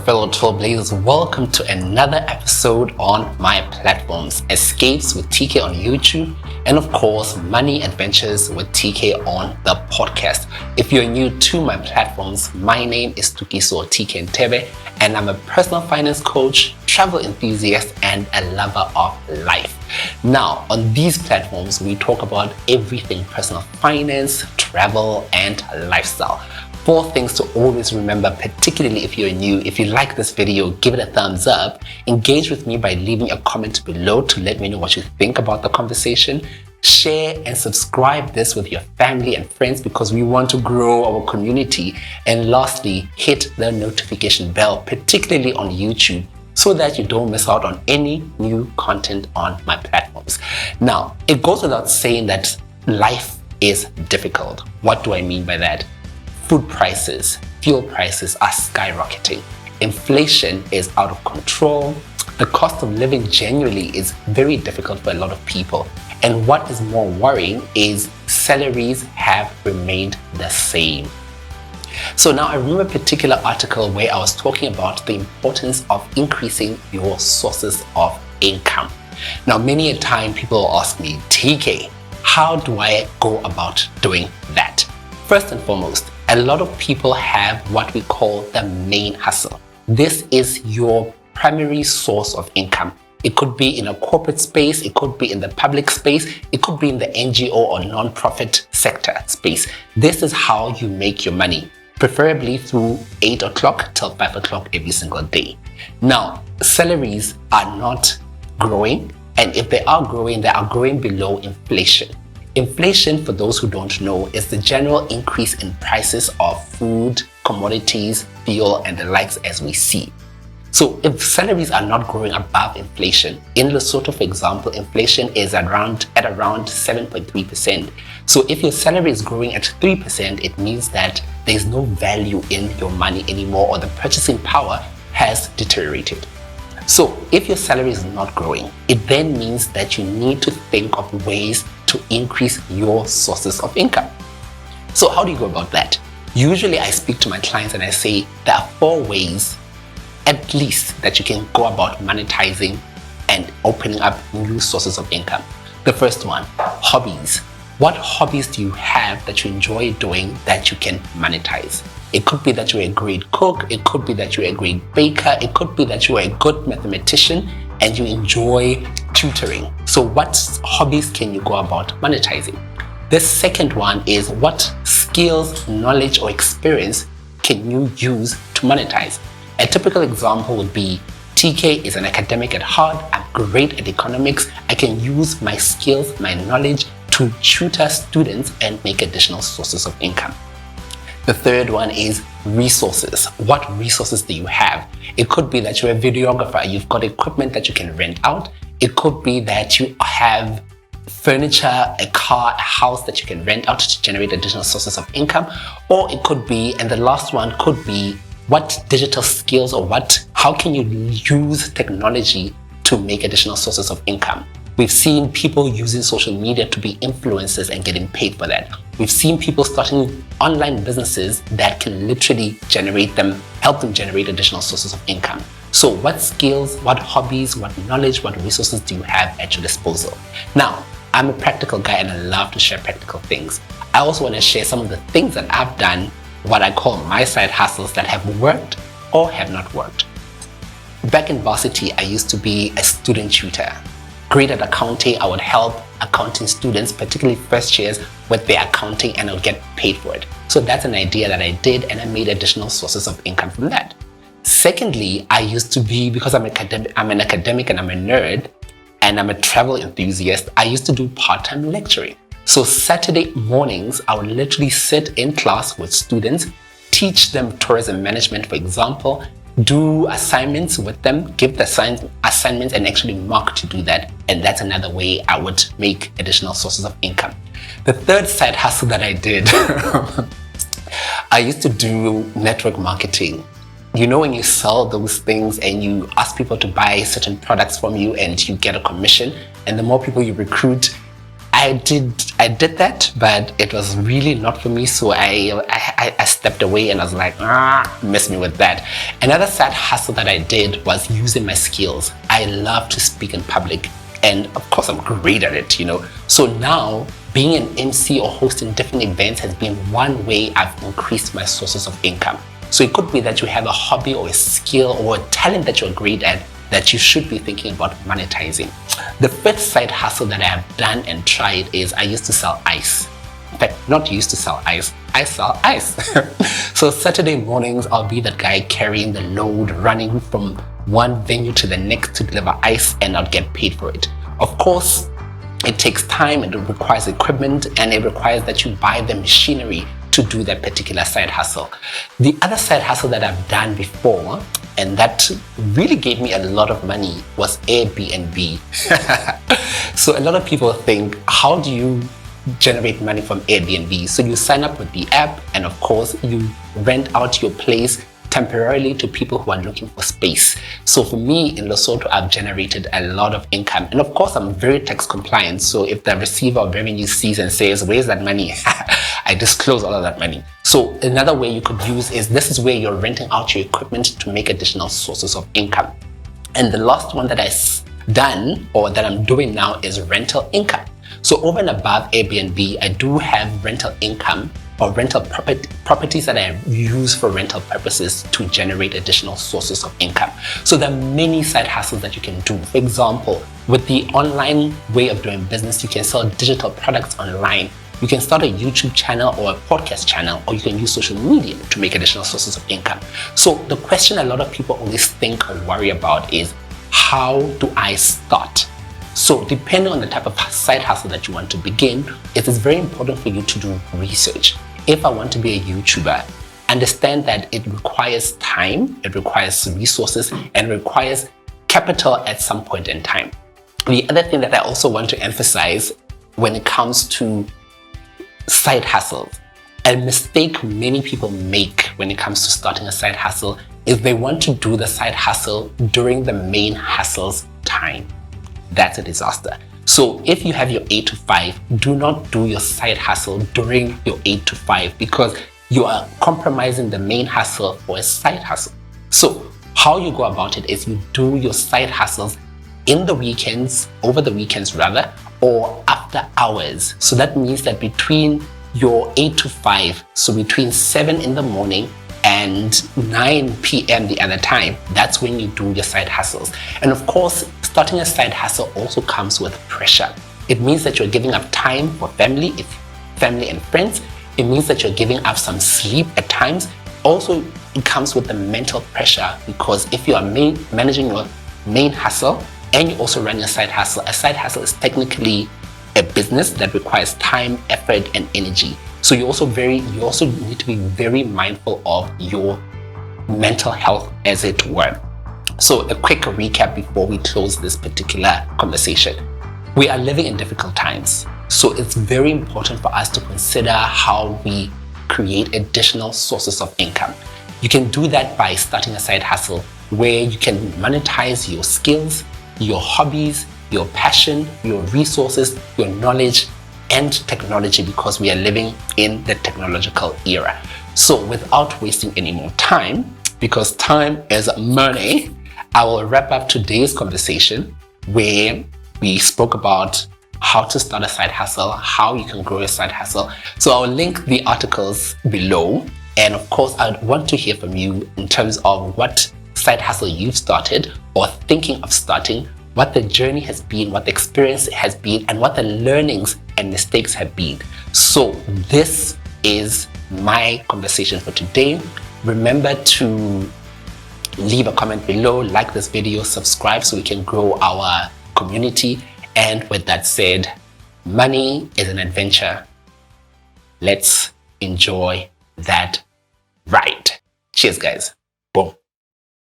fellow trailblazers, welcome to another episode on my platforms, Escapes with TK on YouTube, and of course, Money Adventures with TK on the podcast. If you're new to my platforms, my name is Tukiso TK Ntebe, and I'm a personal finance coach, travel enthusiast, and a lover of life. Now, on these platforms, we talk about everything personal finance, travel, and lifestyle. 4 things to always remember, particularly if you're new. If you like this video, give it a thumbs up. Engage with me by leaving a comment below to let me know what you think about the conversation. Share and subscribe this with your family and friends because we want to grow our community. And lastly, hit the notification bell, particularly on YouTube, so that you don't miss out on any new content on my platforms. Now, it goes without saying that life is difficult. What do I mean by that? Food prices, fuel prices are skyrocketing. Inflation is out of control. The cost of living generally is very difficult for a lot of people. And what is more worrying is salaries have remained the same. So now I remember a particular article where I was talking about the importance of increasing your sources of income. Now, many a time people will ask me, TK, how do I go about doing that? First and foremost, a lot of people have what we call the main hustle. This is your primary source of income. It could be in a corporate space, it could be in the public space, it could be in the NGO or non-profit sector space. This is how you make your money, preferably through 8 o'clock till 5 o'clock every single day. Now, salaries are not growing, and if they are growing below inflation. Inflation, for those who don't know, is the general increase in prices of food, commodities, fuel, and the likes as we see. So if salaries are not growing above inflation, in Lesotho, for example, inflation is at around 7.3%. So if your salary is growing at 3%, it means that there's no value in your money anymore, or the purchasing power has deteriorated. So if your salary is not growing, it then means that you need to think of ways to increase your sources of income. So how do you go about that? Usually I speak to my clients and I say there are 4 ways at least that you can go about monetizing and opening up new sources of income. The first one, hobbies. What hobbies do you have that you enjoy doing that you can monetize? It could be that you're a great cook, it could be that you're a great baker, it could be that you're a good mathematician and you enjoy tutoring. So what hobbies can you go about monetizing? The second one is what skills, knowledge, or experience can you use to monetize? A typical example would be, TK is an academic at heart, I'm great at economics, I can use my skills, my knowledge to tutor students and make additional sources of income. The third one is resources. What resources do you have? It could be that you're a videographer, you've got equipment that you can rent out. It could be that you have furniture, a car, a house that you can rent out to generate additional sources of income. Or it could be, and the last one could be, what digital skills or how can you use technology to make additional sources of income? We've seen people using social media to be influencers and getting paid for that. We've seen people starting online businesses that can literally help them generate additional sources of income. So what skills, what hobbies, what knowledge, what resources do you have at your disposal? Now, I'm a practical guy and I love to share practical things. I also want to share some of the things that I've done, what I call my side hustles that have worked or have not worked. Back in varsity, I used to be a student tutor. Great at accounting, I would help accounting students, particularly first years, with their accounting and I would get paid for it. So that's an idea that I did and I made additional sources of income from that. Secondly, I used to be, because I'm an academic and I'm a nerd and I'm a travel enthusiast, I used to do part-time lecturing. So Saturday mornings, I would literally sit in class with students, teach them tourism management, for example, do assignments with them, give the assignments and actually mark to do that. And that's another way I would make additional sources of income. The third side hustle that I did, I used to do network marketing. You know, when you sell those things and you ask people to buy certain products from you and you get a commission, and the more people you recruit, I did that, but it was really not for me. So I stepped away and I was like, miss me with that. Another side hustle that I did was using my skills. I love to speak in public, and of course I'm great at it, So now being an MC or hosting different events has been one way I've increased my sources of income. So it could be that you have a hobby or a skill or a talent that you're great at that you should be thinking about monetizing. The fifth side hustle that I have done and tried is I used to sell ice. In fact, not used to sell ice, I sell ice. So Saturday mornings, I'll be that guy carrying the load, running from one venue to the next to deliver ice, and I'll get paid for it. Of course, it takes time and it requires equipment, and it requires that you buy the machinery to do that particular side hustle. The other side hustle that I've done before, and that really gave me a lot of money, was Airbnb. So a lot of people think, how do you generate money from Airbnb? So you sign up with the app, and of course you rent out your place temporarily to people who are looking for space. So for me in Lesotho, I've generated a lot of income, and of course I'm very tax compliant. So if the receiver of revenue sees and says, where's that money? I disclose all of that money. So another way you could use is, this is where you're renting out your equipment to make additional sources of income. And the last one that I've done, or that I'm doing now, is rental income. So over and above Airbnb, I do have rental income or rental properties that I use for rental purposes to generate additional sources of income. So there are many side hustles that you can do. For example, with the online way of doing business, you can sell digital products online. You can start a YouTube channel or a podcast channel, or you can use social media to make additional sources of income. So the question a lot of people always think or worry about is, how do I start? So depending on the type of side hustle that you want to begin, it is very important for you to do research. If I want to be a YouTuber, understand that it requires time, it requires resources, and requires capital at some point in time. The other thing that I also want to emphasize when it comes to side hustles, a mistake many people make when it comes to starting a side hustle is they want to do the side hustle during the main hustle's time. That's a disaster. So if you have your 8 to 5, do not do your side hustle during your 8 to 5, because you are compromising the main hustle for a side hustle. So how you go about it is you do your side hustles in the weekends, over the weekends rather, or after hours. So that means that between your 8 to 5, so between 7 in the morning and 9 p.m. the other time, that's when you do your side hustles. And of course, starting a side hustle also comes with pressure. It means that you're giving up time for family and friends. It means that you're giving up some sleep at times. Also, it comes with the mental pressure, because if you are managing your main hustle and you also run your side hustle, a side hustle is technically a business that requires time, effort, and energy. So you also need to be very mindful of your mental health, as it were. So a quick recap before we close this particular conversation. We are living in difficult times. So it's very important for us to consider how we create additional sources of income. You can do that by starting a side hustle where you can monetize your skills, your hobbies, your passion, your resources, your knowledge, and technology, because we are living in the technological era. So without wasting any more time, because time is money, I will wrap up today's conversation where we spoke about how to start a side hustle, how you can grow a side hustle. So I'll link the articles below. And of course, I'd want to hear from you in terms of what side hustle you've started or thinking of starting, what the journey has been, what the experience has been, and what the learnings and mistakes have been. So this is my conversation for today. Remember to leave a comment below, like this video, subscribe so we can grow our community. And with that said, money is an adventure. Let's enjoy that ride. Cheers, guys.